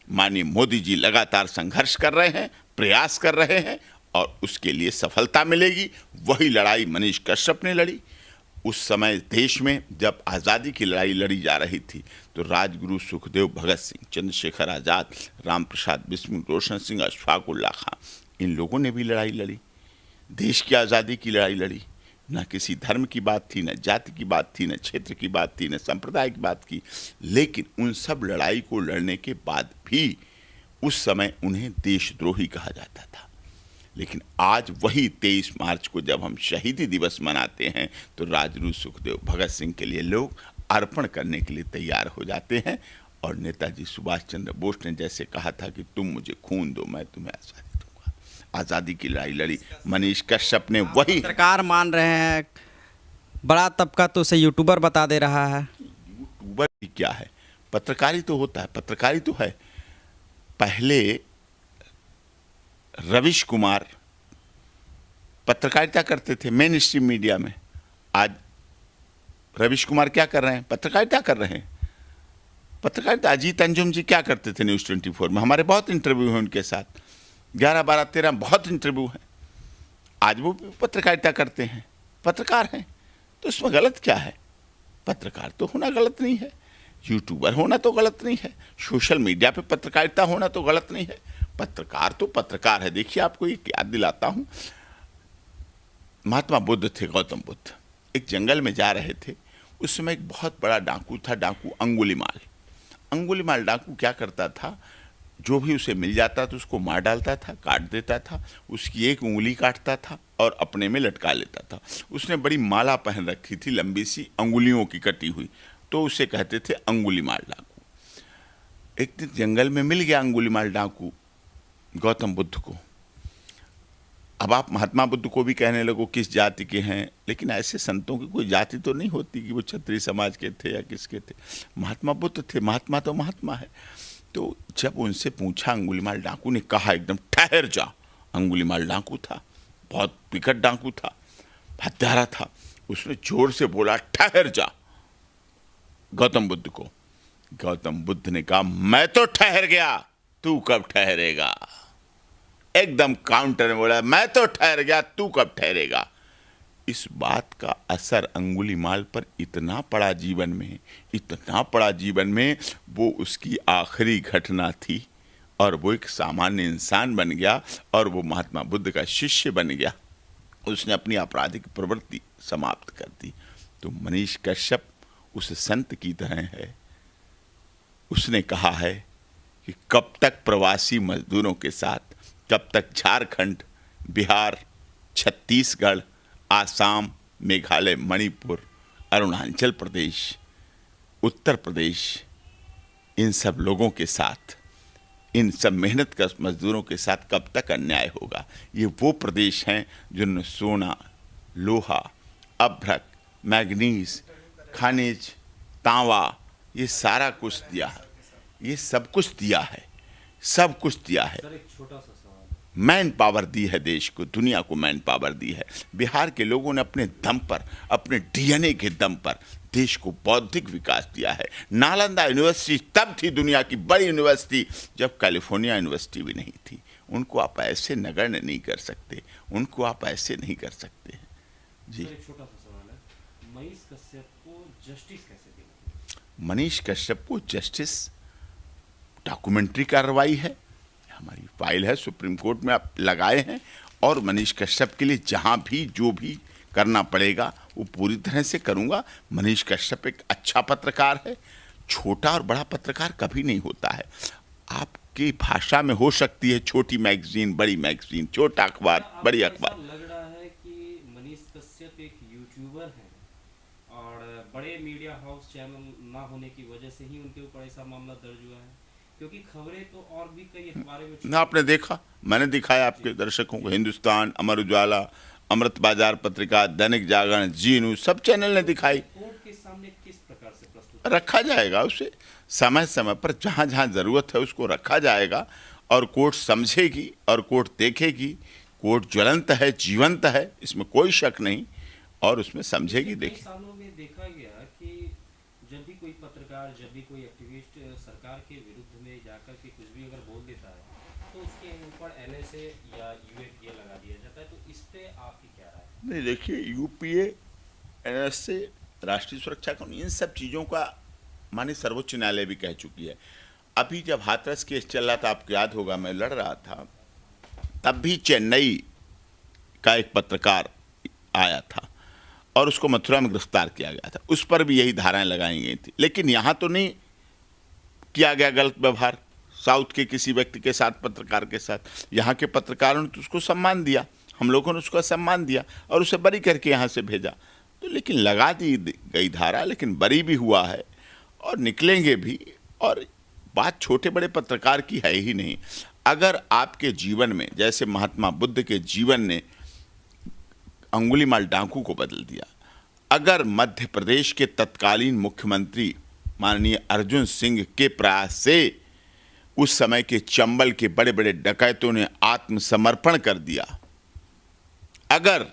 माननीय मोदी जी लगातार संघर्ष कर रहे हैं, प्रयास कर रहे हैं, और उसके लिए सफलता मिलेगी। वही लड़ाई मनीष कश्यप ने लड़ी। उस समय देश में जब आज़ादी की लड़ाई लड़ी जा रही थी, तो राजगुरु सुखदेव, भगत सिंह, चंद्रशेखर आज़ाद, राम प्रसाद बिस्मिल, रोशन सिंह, अशफाक उल्लाह खां, इन लोगों ने भी लड़ाई लड़ी, देश की आज़ादी की लड़ाई लड़ी। न किसी धर्म की बात थी, न जाति की बात थी, न क्षेत्र की बात थी, न संप्रदाय की बात की। लेकिन उन सब लड़ाई को लड़ने के बाद भी उस समय उन्हें देशद्रोही कहा जाता था। लेकिन आज वही 23 मार्च को जब हम शहीदी दिवस मनाते हैं, तो राजगुरु सुखदेव, भगत सिंह के लिए लोग अर्पण करने के लिए तैयार हो जाते हैं। और नेताजी सुभाष चंद्र बोस ने जैसे कहा था कि तुम मुझे खून दो, मैं तुम्हें आज़ादी दूंगा, आज़ादी की लड़ाई लड़ी। मनीष कश्यप ने वही पत्रकार मान रहे हैं, बड़ा तबका तो उसे यूट्यूबर बता दे रहा है। यूट्यूबर भी क्या है? पत्रकारी तो होता है, पत्रकारी तो है। पहले रवीश कुमार पत्रकारिता करते थे मेन स्ट्रीम मीडिया में। आज रवीश कुमार क्या कर रहे हैं? पत्रकारिता कर रहे हैं। पत्रकारिता अजीत अंजुम जी क्या करते थे न्यूज़ 24 में? हमारे बहुत इंटरव्यू हैं उनके साथ, 11, 12, 13 बहुत इंटरव्यू हैं। आज वो पत्रकारिता करते हैं, पत्रकार हैं। तो इसमें गलत क्या है? पत्रकार तो होना गलत नहीं है, यूट्यूबर होना तो गलत नहीं है, सोशल मीडिया पे पत्रकारिता होना तो गलत नहीं है। पत्रकार तो पत्रकार है। देखिए, आपको एक याद दिलाता हूँ, महात्मा बुद्ध थे, गौतम बुद्ध एक जंगल में जा रहे थे। उस समय एक बहुत बड़ा डाकू था, डाकू अंगुलीमाल। अंगुलीमाल डाकू क्या करता था, जो भी उसे मिल जाता था उसको मार डालता था, काट देता था, उसकी एक उंगली काटता था और अपने में लटका लेता था। उसने बड़ी माला पहन रखी थी, लंबी सी अंगुलियों की कटी हुई, तो उसे कहते थे अंगुलीमाल डाकू। एक दिन जंगल में मिल गया अंगुलीमाल डाकू गौतम बुद्ध को। अब आप महात्मा बुद्ध को भी कहने लगो किस जाति के हैं, लेकिन ऐसे संतों की कोई जाति तो नहीं होती कि वो क्षत्रिय समाज के थे या किसके थे। महात्मा बुद्ध थे, महात्मा तो महात्मा है। तो जब उनसे पूछा, अंगुलीमाल डाकू ने कहा एकदम ठहर जा। अंगुलीमाल डाकू था, बहुत विकट डाकू था, हत्यारा था। उसने जोर से बोला ठहर जा गौतम बुद्ध को। गौतम बुद्ध ने कहा मैं तो ठहर गया, तू कब ठहरेगा? एकदम काउंटर में बोला मैं तो ठहर गया, तू कब ठहरेगा? इस बात का असर अंगुलीमाल पर इतना पड़ा जीवन में, इतना पड़ा जीवन में, वो उसकी आखिरी घटना थी और वो एक सामान्य इंसान बन गया और वो महात्मा बुद्ध का शिष्य बन गया। उसने अपनी आपराधिक प्रवृत्ति समाप्त कर दी। तो मनीष कश्यप उस संत की तरह है। उसने कहा है कि कब तक प्रवासी मजदूरों के साथ, कब तक झारखंड, बिहार, छत्तीसगढ़, आसाम, मेघालय, मणिपुर, अरुणाचल प्रदेश, उत्तर प्रदेश, इन सब लोगों के साथ, इन सब मेहनतकश मजदूरों के साथ कब तक अन्याय होगा। ये वो प्रदेश हैं जिन्होंने सोना, लोहा, अभ्रक, मैग्नीज, खनिज, तांबा, ये सारा कुछ दिया है, ये सब कुछ दिया है, सब कुछ दिया है। सर एक छोटा सा सवाल, मैन पावर दी है देश को, दुनिया को मैन पावर दी है। बिहार के लोगों ने अपने दम पर, अपने डीएनए के दम पर देश को बौद्धिक विकास दिया है। नालंदा यूनिवर्सिटी तब थी दुनिया की बड़ी यूनिवर्सिटी जब कैलिफोर्निया यूनिवर्सिटी भी नहीं थी। उनको आप ऐसे नगण्य नहीं कर सकते, उनको आप ऐसे नहीं कर सकते। जी, सर एक छोटा सा सवाल है, मनीष कश्यप को जस्टिस कैसे देना? मनीष कश्यप को जस्टिस डॉक्यूमेंट्री कार्रवाई है, हमारी फाइल है, सुप्रीम कोर्ट में आप लगाए हैं, और मनीष कश्यप के लिए जहां भी जो भी करना पड़ेगा वो पूरी तरह से करूंगा। मनीष कश्यप एक अच्छा पत्रकार है, छोटा और बड़ा पत्रकार कभी नहीं होता है। आपकी भाषा में हो सकती है छोटी मैगजीन, बड़ी मैगजीन, छोटा अखबार, बड़ी अखबार। लग रहा है कि मनीष कश्यप एक यूट्यूबर हैं और बड़े मीडिया हाउस चैनल ना होने की वजह से ही उनके ऊपर ऐसा मामला दर्ज हुआ है, क्योंकि खबरें तो और भी कई अखबारों में ना आपने देखा, मैंने दिखाया आपके दर्शकों को, हिंदुस्तान, अमर उजाला, अमृत बाजार पत्रिका, दैनिक जागरण, जी न्यूज, सब चैनल ने दिखाई। कोर्ट के सामने किस प्रकार से प्रस्तुत रखा जाएगा उसे, समय समय पर जहाँ जहाँ ज़रूरत है उसको रखा जाएगा, और कोर्ट समझेगी और कोर्ट देखेगी। कोर्ट ज्वलंत है, जीवंत है, इसमें कोई शक नहीं, और उसमें समझेगी, कई देखेगी। सालों में देखा गया कि जब भी कोई पत्रकार, जब भी कोई एक्टिविस्ट सरकार के विरुद्ध में जाकर के कुछ भी अगर बोल देता है तो उसके ऊपर एनएसए या यूएपीए लगा दिया जाता है, तो इस पे आपकी क्या राय है? नहीं, देखिए, यूपीए, एनएसए, राष्ट्रीय सुरक्षा कानून, इन सब चीज़ों का माननीय सर्वोच्च न्यायालय भी कह चुकी है। अभी जब हाथरस केस चल रहा था, आपको याद होगा, मैं लड़ रहा था, तब भी चेन्नई का एक पत्रकार आया था और उसको मथुरा में गिरफ्तार किया गया था, उस पर भी यही धाराएं लगाई गई थी। लेकिन यहाँ तो नहीं किया गया गलत व्यवहार साउथ के किसी व्यक्ति के साथ, पत्रकार के साथ। यहाँ के पत्रकारों ने तो उसको सम्मान दिया, हम लोगों ने उसको सम्मान दिया और उसे बरी करके यहाँ से भेजा। तो लेकिन लगा दी गई धारा, लेकिन बरी भी हुआ है और निकलेंगे भी। और बात छोटे बड़े पत्रकार की है ही नहीं। अगर आपके जीवन में, जैसे महात्मा बुद्ध के जीवन ने अंगुलीमाल डाकू को बदल दिया, अगर मध्य प्रदेश के तत्कालीन मुख्यमंत्री माननीय अर्जुन सिंह के प्रयास से उस समय के चंबल के बड़े बड़े डकैतों ने आत्मसमर्पण कर दिया, अगर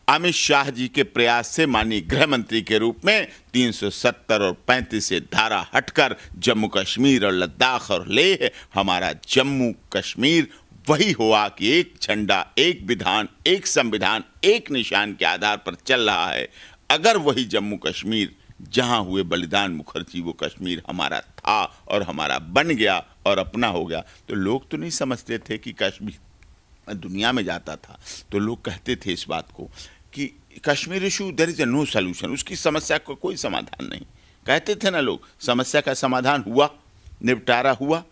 अमित शाह जी के प्रयास से माननीय गृह मंत्री के रूप में 370 और 35 से धारा हटकर जम्मू कश्मीर और लद्दाख और लेह, हमारा जम्मू कश्मीर वही हुआ कि एक झंडा, एक विधान, एक संविधान, एक निशान के आधार पर चल रहा है। अगर वही जम्मू कश्मीर जहां हुए बलिदान मुखर्जी, वो कश्मीर हमारा था और हमारा बन गया और अपना हो गया, तो लोग तो नहीं समझते थे कि कश्मीर दुनिया में जाता था तो लोग कहते थे इस बात को कि Kashmir issue there is no solution, उसकी समस्या का कोई समाधान नहीं। कहते थे ना लोग, समस्या का समाधान हुआ, निपटारा हुआ।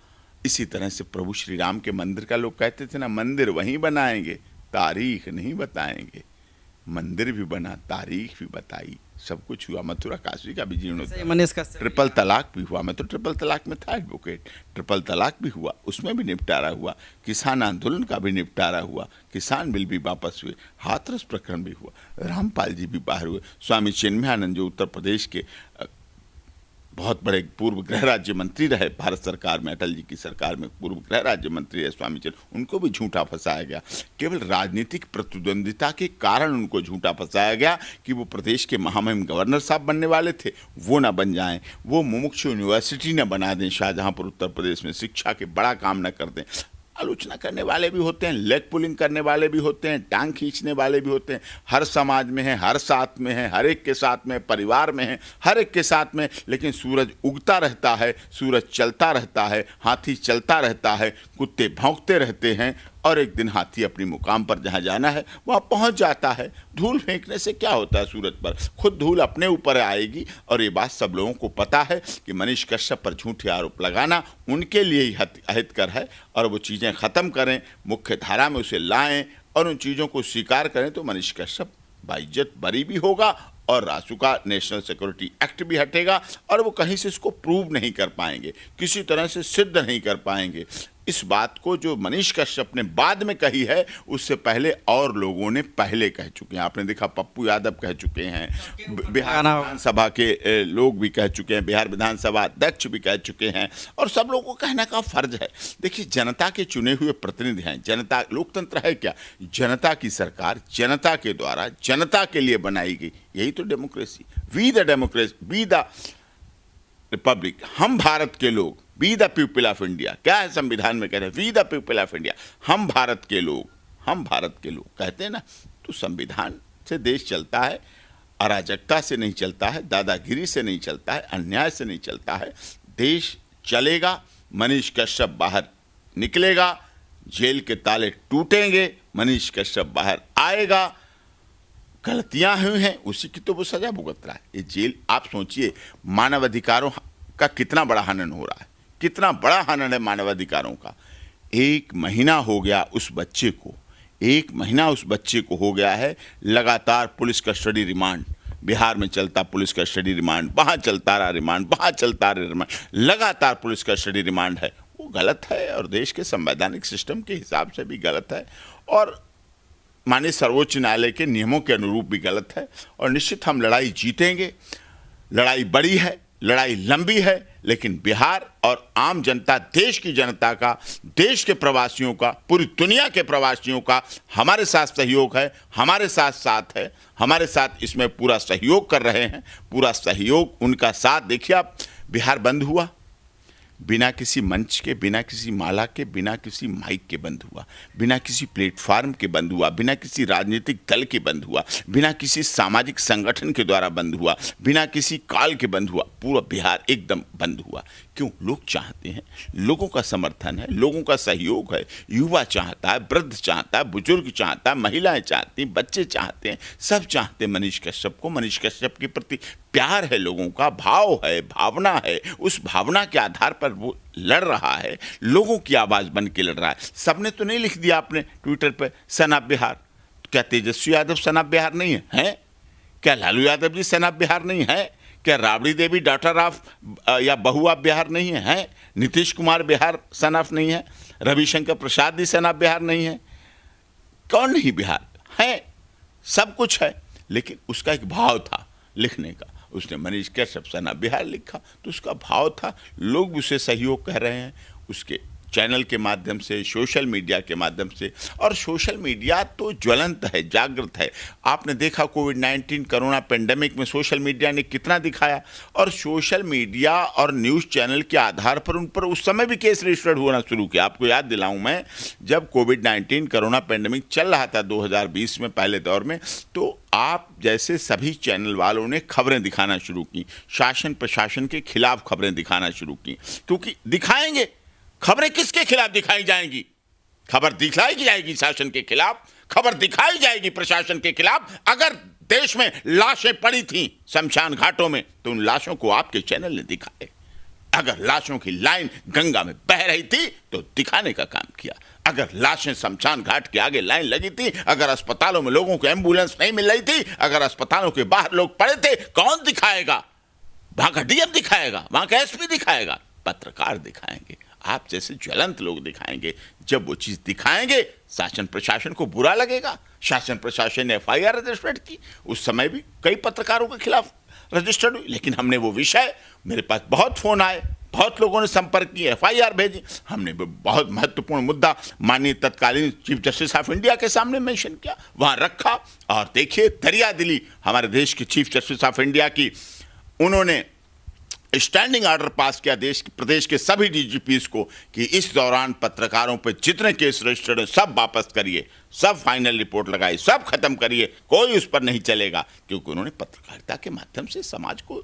इसी तरह से प्रभु श्री राम के मंदिर का लोग कहते थे ना, मंदिर वहीं बनाएंगे, तारीख नहीं बताएंगे। मंदिर भी बना, तारीख भी बताई, सब कुछ हुआ। मथुरा काशी का भी जीर्णोद्धार, ट्रिपल तलाक भी हुआ। मैं तो ट्रिपल तलाक में था एडवोकेट। ट्रिपल तलाक भी हुआ, उसमें भी निपटारा हुआ। किसान आंदोलन का भी निपटारा हुआ, किसान बिल भी वापस हुए, हाथरस प्रकरण भी हुआ, रामपाल जी भी बाहर हुए। स्वामी चिन्मयानंद जो उत्तर प्रदेश के बहुत बड़े पूर्व गृह राज्य मंत्री रहे भारत सरकार में, अटल जी की सरकार में पूर्व गृह राज्य मंत्री रहे स्वामी चिन्मयानंद, उनको भी झूठा फंसाया गया। केवल राजनीतिक प्रतिद्वंदिता के कारण उनको झूठा फंसाया गया कि वो प्रदेश के महामहिम गवर्नर साहब बनने वाले थे, वो ना बन जाएं, वो मुमुक्षु यूनिवर्सिटी न बना दें शाहजहांपुर उत्तर प्रदेश में, शिक्षा के बड़ा काम न कर दें। आलोचना करने वाले भी होते हैं, लेग पुलिंग करने वाले भी होते हैं, टांग खींचने वाले भी होते हैं। हर समाज में है, हर साथ में है, हर एक के साथ में, परिवार में है, हर एक के साथ में। लेकिन सूरज उगता रहता है, सूरज चलता रहता है, हाथी चलता रहता है, कुत्ते भौंकते रहते हैं और एक दिन हाथी अपनी मुकाम पर जहाँ जाना है वहाँ पहुँच जाता है। धूल फेंकने से क्या होता है सूरज पर, खुद धूल अपने ऊपर आएगी। और ये बात सब लोगों को पता है कि मनीष कश्यप पर झूठे आरोप लगाना उनके लिए ही अहितकर है, और वो चीज़ें ख़त्म करें, मुख्य धारा में उसे लाएं और उन चीज़ों को स्वीकार करें तो मनीष कश्यप बाइज्जत बरी भी होगा और रासुका नेशनल सिक्योरिटी एक्ट भी हटेगा, और वो कहीं से इसको प्रूव नहीं कर पाएंगे, किसी तरह से सिद्ध नहीं कर पाएंगे। इस बात को जो मनीष कश्यप ने बाद में कही है उससे पहले और लोगों ने पहले कह चुके हैं। आपने देखा पप्पू यादव कह चुके हैं, बिहार विधानसभा के लोग भी कह चुके हैं, बिहार विधानसभा अध्यक्ष भी कह चुके हैं, और सब लोगों को कहने का फर्ज है। देखिए, जनता के चुने हुए प्रतिनिधि हैं, जनता, लोकतंत्र है क्या, जनता की सरकार जनता के द्वारा जनता के लिए बनाई गई, यही तो democracy. We the democracy, we the republic, हम भारत के लोग, we the people of India, क्या है संविधान में कह रहे हैं, we the people of India, हम भारत के लोग, हम भारत के लोग कहते हैं ना। तो संविधान से देश चलता है, अराजकता से नहीं चलता है, दादागिरी से नहीं चलता है, अन्याय से नहीं चलता है। देश चलेगा, मनीष कश्यप बाहर निकलेगा, जेल के ताले टूटेंगे, मनीष कश्यप बाहर आएगा, गलतियां हुई हैं उसी की तो वो सजा भुगत रहा है। ये जेल, आप सोचिए मानवाधिकारों का कितना बड़ा हनन हो रहा है, कितना बड़ा हनन है मानवाधिकारों का। 1 महीना हो गया उस बच्चे को, 1 महीना उस बच्चे को हो गया है लगातार पुलिस कस्टडी रिमांड, बिहार में चलता पुलिस कस्टडी रिमांड, वहाँ चलता रहा रिमांड, वहाँ चलता रहा रिमांड, लगातार पुलिस कस्टडी रिमांड है। वो गलत है और देश के संवैधानिक सिस्टम के हिसाब से भी गलत है, और माननीय सर्वोच्च न्यायालय के नियमों के अनुरूप भी गलत है। और निश्चित हम लड़ाई जीतेंगे, लड़ाई बड़ी है, लड़ाई लंबी है, लेकिन बिहार और आम जनता, देश की जनता का, देश के प्रवासियों का, पूरी दुनिया के प्रवासियों का हमारे साथ सहयोग है, हमारे साथ साथ है, हमारे साथ इसमें पूरा सहयोग कर रहे हैं, पूरा सहयोग उनका साथ। देखिए आप, बिहार बंद हुआ, बिना किसी मंच के, बिना किसी माला के, बिना किसी माइक के बंद हुआ, बिना किसी प्लेटफार्म के बंद हुआ, बिना किसी राजनीतिक दल के बंद हुआ, बिना किसी सामाजिक संगठन के द्वारा बंद हुआ, बिना किसी काल के बंद हुआ, पूरा बिहार एकदम बंद हुआ। क्यों? लोग चाहते हैं, लोगों का समर्थन है, लोगों का सहयोग है, युवा चाहता है, वृद्ध चाहता है, बुजुर्ग चाहता है, महिलाएं चाहती हैं, बच्चे चाहते हैं, सब चाहते हैं मनीष कश्यप को। मनीष कश्यप के प्रति प्यार है, लोगों का भाव है, भावना है, उस भावना के आधार पर वो लड़ रहा है, लोगों की आवाज़ बन के लड़ रहा है। सबने तो नहीं लिख दिया आपने ट्विटर पर सन ऑफ बिहार। क्या तेजस्वी यादव सन ऑफ बिहार नहीं है? हैं? क्या लालू यादव जी सन ऑफ बिहार नहीं है? क्या राबड़ी देवी डॉटर ऑफ या बहू ऑफ बिहार नहीं है? हैं? नीतीश कुमार बिहार सन ऑफ नहीं है? रविशंकर प्रसाद जी सन ऑफ बिहार नहीं है? कौन नहीं बिहार है? सब कुछ है, लेकिन उसका एक भाव था लिखने का। उसने मनीष कश्यप सन ऑफ बिहार लिखा तो उसका भाव था, लोग उसे सहयोग कह रहे हैं उसके चैनल के माध्यम से, सोशल मीडिया के माध्यम से। और सोशल मीडिया तो ज्वलंत है, जागृत है। आपने देखा कोविड-19 कोरोना पेंडेमिक में सोशल मीडिया ने कितना दिखाया, और सोशल मीडिया और न्यूज़ चैनल के आधार पर उन पर उस समय भी केस रजिस्टर्ड होना शुरू किया। आपको याद दिलाऊं मैं, जब कोविड-19 कोरोना पेंडेमिक चल रहा था 2020 में पहले दौर में, तो आप जैसे सभी चैनल वालों ने खबरें दिखाना शुरू की, शासन प्रशासन के खिलाफ खबरें दिखाना शुरू की, क्योंकि दिखाएंगे। खबरें किसके खिलाफ दिखाई जाएंगी? खबर दिखाई जाएगी शासन के खिलाफ, खबर दिखाई जाएगी प्रशासन के खिलाफ। अगर देश में लाशें पड़ी थीं शमशान घाटों में, तो उन लाशों को आपके चैनल ने दिखाए। अगर लाशों की लाइन गंगा में बह रही थी तो दिखाने का काम किया। अगर लाशें शमशान घाट के आगे लाइन लगी थी, अगर अस्पतालों में लोगों को एम्बुलेंस नहीं मिल रही थी, अगर अस्पतालों के बाहर लोग पड़े थे, कौन दिखाएगा? वहां का डीएम दिखाएगा, वहां का एसपी दिखाएगा, पत्रकार दिखाएंगे, आप जैसे ज्वलंत लोग दिखाएंगे। जब वो चीज़ दिखाएंगे, शासन प्रशासन को बुरा लगेगा। शासन प्रशासन ने FIR रजिस्टर्ड की, उस समय भी कई पत्रकारों के खिलाफ रजिस्टर्ड हुई, लेकिन हमने वो विषय, मेरे पास बहुत फ़ोन आए, बहुत लोगों ने संपर्क किए, FIR भेजी, हमने बहुत महत्वपूर्ण मुद्दा माननीय तत्कालीन चीफ जस्टिस ऑफ इंडिया के सामने मेंशन किया, वहाँ रखा। और देखिए, दरिया दिली हमारे देश के चीफ जस्टिस ऑफ इंडिया की, उन्होंने स्टैंडिंग ऑर्डर पास किया प्रदेश के सभी DGPs को कि इस दौरान पत्रकारों पर जितने केस रजिस्टर्ड हैं सब वापस करिए, सब फाइनल रिपोर्ट लगाइए, सब खत्म करिए, कोई उस पर नहीं चलेगा। क्योंकि उन्होंने पत्रकारिता के माध्यम से समाज को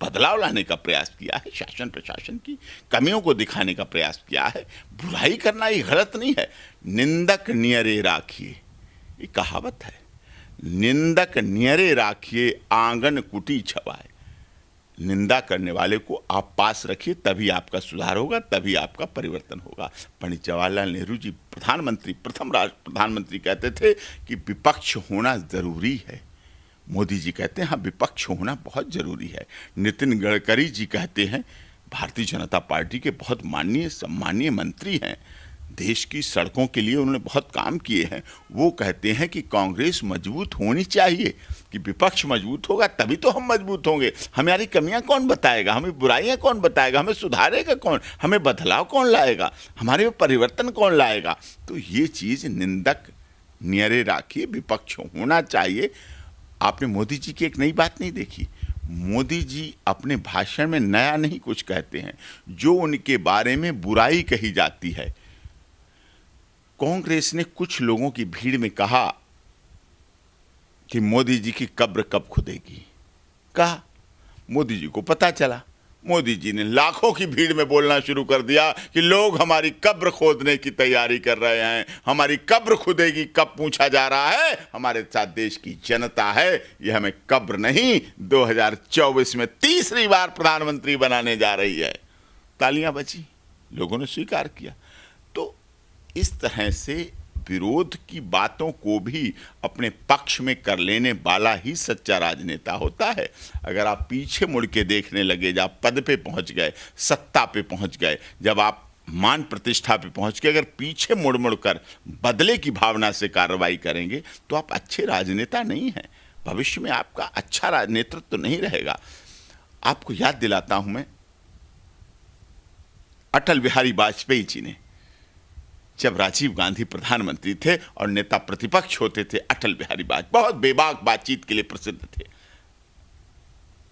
बदलाव लाने का प्रयास किया है, शासन प्रशासन की कमियों को दिखाने का प्रयास किया है। बुराई करना ये गलत नहीं है। निंदक नियरे राखिए, ये कहावत है। निंदक नियरे राखिए, आंगन कुटी छवाए। निंदा करने वाले को आप पास रखिए, तभी आपका सुधार होगा, तभी आपका परिवर्तन होगा। पंडित जवाहरलाल नेहरू जी प्रधानमंत्री, प्रथम प्रधानमंत्री कहते थे कि विपक्ष होना जरूरी है। मोदी जी कहते हैं हाँ, विपक्ष होना बहुत जरूरी है। नितिन गडकरी जी कहते हैं, भारतीय जनता पार्टी के बहुत माननीय सम्मानीय मंत्री हैं, देश की सड़कों के लिए उन्होंने बहुत काम किए हैं। वो कहते हैं कि कांग्रेस मजबूत होनी चाहिए, कि विपक्ष मजबूत होगा तभी तो हम मजबूत होंगे। हमारी कमियां कौन बताएगा, हमें बुराइयां कौन बताएगा, हमें सुधारेगा कौन, हमें बदलाव कौन लाएगा, हमारे में परिवर्तन कौन लाएगा। तो ये चीज़ निंदक नियरे राखिए, विपक्ष होना चाहिए। आपने मोदी जी की एक नई बात नहीं देखी। मोदी जी अपने भाषण में नया नहीं कुछ कहते हैं, जो उनके बारे में बुराई कही जाती है। कांग्रेस ने कुछ लोगों की भीड़ में कहा कि मोदी जी की कब्र कब खुदेगी। कहा, मोदी जी को पता चला, मोदी जी ने लाखों की भीड़ में बोलना शुरू कर दिया कि लोग हमारी कब्र खोदने की तैयारी कर रहे हैं, हमारी कब्र खुदेगी कब पूछा जा रहा है, हमारे साथ देश की जनता है, ये हमें कब्र नहीं 2024 में तीसरी बार प्रधानमंत्री बनाने जा रही है। तालियां बजी, लोगों ने स्वीकार किया। तो इस तरह से विरोध की बातों को भी अपने पक्ष में कर लेने वाला ही सच्चा राजनेता होता है। अगर आप पीछे मुड़ के देखने लगे, जब आप पद पे पहुंच गए, सत्ता पे पहुंच गए, जब आप मान प्रतिष्ठा पे पहुंच गए, अगर पीछे मुड़ मुड़ कर बदले की भावना से कार्रवाई करेंगे तो आप अच्छे राजनेता नहीं हैं। भविष्य में आपका अच्छा राजनेतृत्व तो नहीं रहेगा। आपको याद दिलाता हूं मैं, अटल बिहारी वाजपेयी जी ने, जब राजीव गांधी प्रधानमंत्री थे और नेता प्रतिपक्ष होते थे, अटल बिहारी वाजपेयी बहुत बेबाक बातचीत के लिए प्रसिद्ध थे।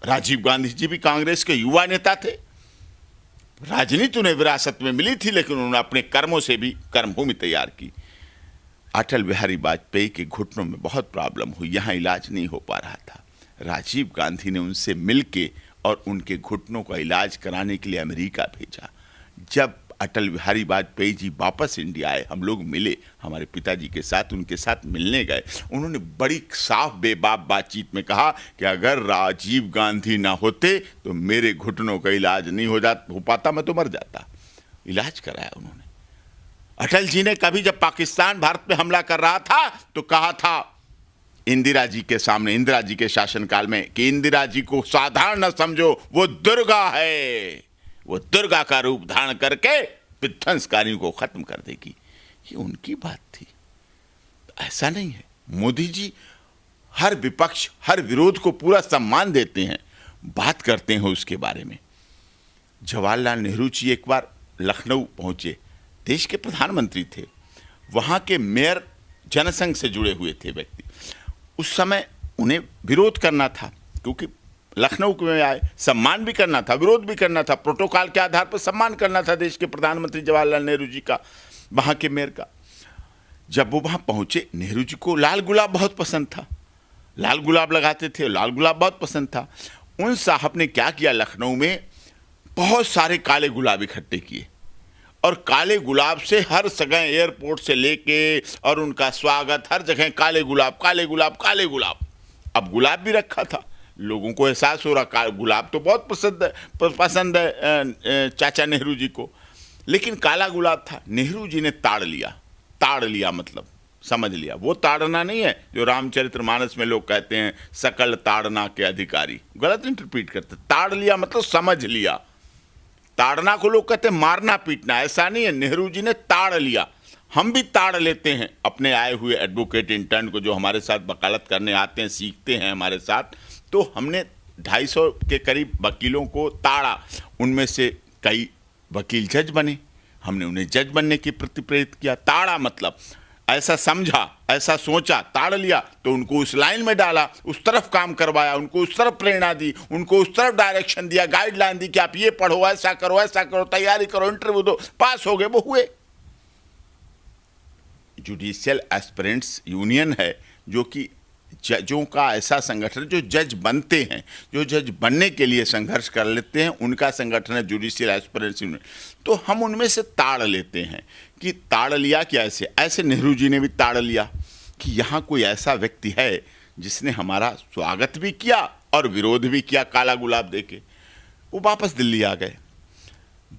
राजीव गांधी जी भी कांग्रेस के युवा नेता थे। राजनीति उन्हें विरासत में मिली थी, लेकिन उन्होंने अपने कर्मों से भी कर्मभूमि तैयार की। अटल बिहारी वाजपेयी के घुटनों में बहुत प्रॉब्लम हुई, यहाँ इलाज नहीं हो पा रहा था। राजीव गांधी ने उनसे मिलके और उनके घुटनों का इलाज कराने के लिए अमेरिका भेजा। जब अटल बिहारी वाजपेयी जी वापस इंडिया आए, हम लोग मिले, हमारे पिताजी के साथ, उनके साथ मिलने गए। उन्होंने बड़ी साफ बेबाक बातचीत में कहा कि अगर राजीव गांधी ना होते तो मेरे घुटनों का इलाज नहीं हो पाता, मैं तो मर जाता। इलाज कराया उन्होंने। अटल जी ने कभी जब पाकिस्तान भारत पे हमला कर रहा था तो कहा था इंदिरा जी के सामने, इंदिरा जी के शासनकाल में, कि इंदिरा जी को साधारण न समझो, वो दुर्गा है, वो दुर्गा का रूप धारण करके विध्वंसकारियों को खत्म कर देगी। ये उनकी बात थी, ऐसा नहीं है। मोदी जी हर विपक्ष, हर विरोध को पूरा सम्मान देते हैं, बात करते हैं उसके बारे में। जवाहरलाल नेहरू जी एक बार लखनऊ पहुंचे, देश के प्रधानमंत्री थे, वहां के मेयर जनसंघ से जुड़े हुए थे व्यक्ति। उस समय उन्हें विरोध करना था, क्योंकि लखनऊ में आए, सम्मान भी करना था, विरोध भी करना था, प्रोटोकॉल के आधार पर सम्मान करना था देश के प्रधानमंत्री जवाहरलाल नेहरू जी का, वहाँ के मेयर का। जब वो वहाँ पहुँचे, नेहरू जी को लाल गुलाब बहुत पसंद था, लाल गुलाब लगाते थे, लाल गुलाब बहुत पसंद था। उन साहब ने क्या किया, लखनऊ में बहुत सारे काले गुलाब इकट्ठे किए और काले गुलाब से हर जगह, एयरपोर्ट से लेके और उनका स्वागत, हर जगह काले गुलाब, काले गुलाब, काले गुलाब। अब गुलाब भी रखा था, लोगों को एहसास हो रहा गुलाब तो बहुत पसंद है चाचा नेहरू जी को, लेकिन काला गुलाब था। नेहरू जी ने ताड़ लिया मतलब समझ लिया। वो ताड़ना नहीं है जो रामचरितमानस में लोग कहते हैं सकल ताड़ना के अधिकारी, गलत इंटरप्रीट करते। ताड़ लिया मतलब समझ लिया। ताड़ना को लोग कहते हैं मारना पीटना, ऐसा नहीं है। नेहरू जी ने ताड़ लिया। हम भी ताड़ लेते हैं अपने आए हुए एडवोकेट इंटर्न को, जो हमारे साथ वकालत करने आते हैं, सीखते हैं हमारे साथ। तो हमने 250 के करीब वकीलों को ताड़ा, उनमें से कई वकील जज बने, हमने उन्हें जज बनने की प्रति प्रेरित किया। ताड़ा मतलब ऐसा समझा, ऐसा सोचा, ताड़ लिया, तो उनको उस लाइन में डाला, उस तरफ काम करवाया, उनको उस तरफ प्रेरणा दी, उनको उस तरफ डायरेक्शन दिया, गाइडलाइन दी कि आप ये पढ़ो, ऐसा करो, तैयारी करो, इंटरव्यू दो, पास हो गए, वो हुए। जुडिशियल एस्पिरेंट्स यूनियन है जो कि जजों का ऐसा संगठन जो जज बनते हैं, जो जज बनने के लिए संघर्ष कर लेते हैं, उनका संगठन है जुडिशियल एस्पिरेंसी यूनिट। तो हम उनमें से ताड़ लेते हैं कि ताड़ लिया क्या, ऐसे नेहरू जी ने भी ताड़ लिया कि यहाँ कोई ऐसा व्यक्ति है जिसने हमारा स्वागत भी किया और विरोध भी किया काला गुलाब देके। वो वापस दिल्ली आ गए।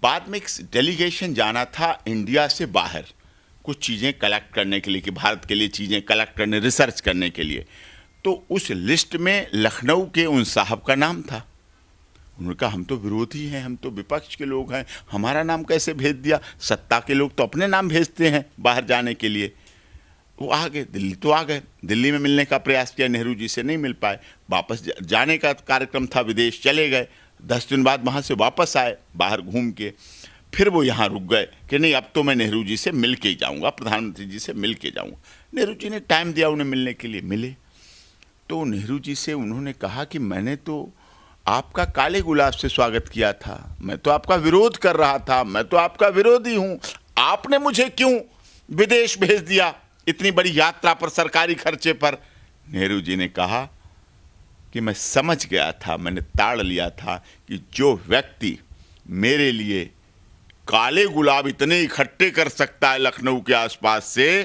बाद में एक डेलीगेशन जाना था इंडिया से बाहर कुछ चीज़ें कलेक्ट करने के लिए, कि भारत के लिए चीज़ें कलेक्ट करने, रिसर्च करने के लिए। तो उस लिस्ट में लखनऊ के उन साहब का नाम था। उन्होंने कहा हम तो विरोधी हैं, हम तो विपक्ष के लोग हैं, हमारा नाम कैसे भेज दिया? सत्ता के लोग तो अपने नाम भेजते हैं बाहर जाने के लिए। वो आ गए, दिल्ली तो आ गए। दिल्ली में मिलने का प्रयास किया, नेहरू जी से नहीं मिल पाए। वापस जाने का कार्यक्रम था, विदेश चले गए। 10 दिन बाद वहाँ से वापस आए बाहर घूम के। फिर वो यहाँ रुक गए कि नहीं, अब तो मैं नेहरू जी से मिल के ही जाऊँगा, प्रधानमंत्री जी से मिल के जाऊँगा। नेहरू जी ने टाइम दिया उन्हें मिलने के लिए, मिले। तो नेहरू जी से उन्होंने कहा कि मैंने तो आपका काले गुलाब से स्वागत किया था, मैं तो आपका विरोध कर रहा था, मैं तो आपका विरोधी हूँ, आपने मुझे क्यों विदेश भेज दिया इतनी बड़ी यात्रा पर, सरकारी खर्चे पर? नेहरू जी ने कहा कि मैं समझ गया था, मैंने ताड़ लिया था कि जो व्यक्ति मेरे लिए काले गुलाब इतने इकट्ठे कर सकता है लखनऊ के आसपास से,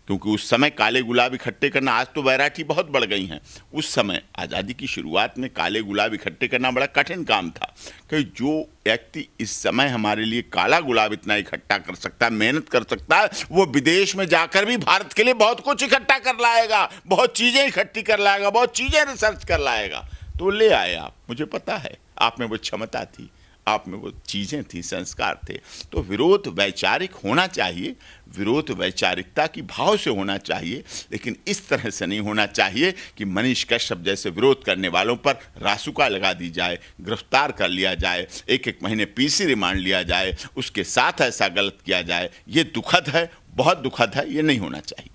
क्योंकि उस समय काले गुलाब इकट्ठे करना, आज तो वैरायटी बहुत बढ़ गई हैं, उस समय आज़ादी की शुरुआत में काले गुलाब इकट्ठे करना बड़ा कठिन काम था। कि जो व्यक्ति इस समय हमारे लिए काला गुलाब इतना इकट्ठा कर सकता है, मेहनत कर सकता है, वो विदेश में जाकर भी भारत के लिए बहुत कुछ इकट्ठा कर लाएगा, बहुत चीज़ें इकट्ठी कर लाएगा, बहुत चीज़ें रिसर्च कर लाएगा। तो ले आए आप, मुझे पता है आप में वो क्षमता थी, आप में वो चीज़ें थी, संस्कार थे। तो विरोध वैचारिक होना चाहिए, विरोध वैचारिकता की भाव से होना चाहिए, लेकिन इस तरह से नहीं होना चाहिए कि मनीष कश्यप जैसे विरोध करने वालों पर रासुका लगा दी जाए, गिरफ्तार कर लिया जाए, 1-1 महीने पीसी रिमांड लिया जाए, उसके साथ ऐसा गलत किया जाए। ये दुखद है, बहुत दुखद है, ये नहीं होना चाहिए।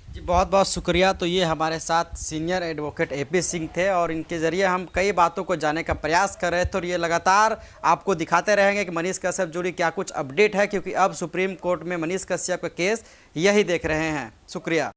जी बहुत बहुत शुक्रिया। तो ये हमारे साथ सीनियर एडवोकेट AP सिंह थे और इनके ज़रिए हम कई बातों को जानने का प्रयास कर रहे थे और ये लगातार आपको दिखाते रहेंगे कि मनीष कश्यप जुड़ी क्या कुछ अपडेट है, क्योंकि अब सुप्रीम कोर्ट में मनीष कश्यप का केस यही देख रहे हैं। शुक्रिया।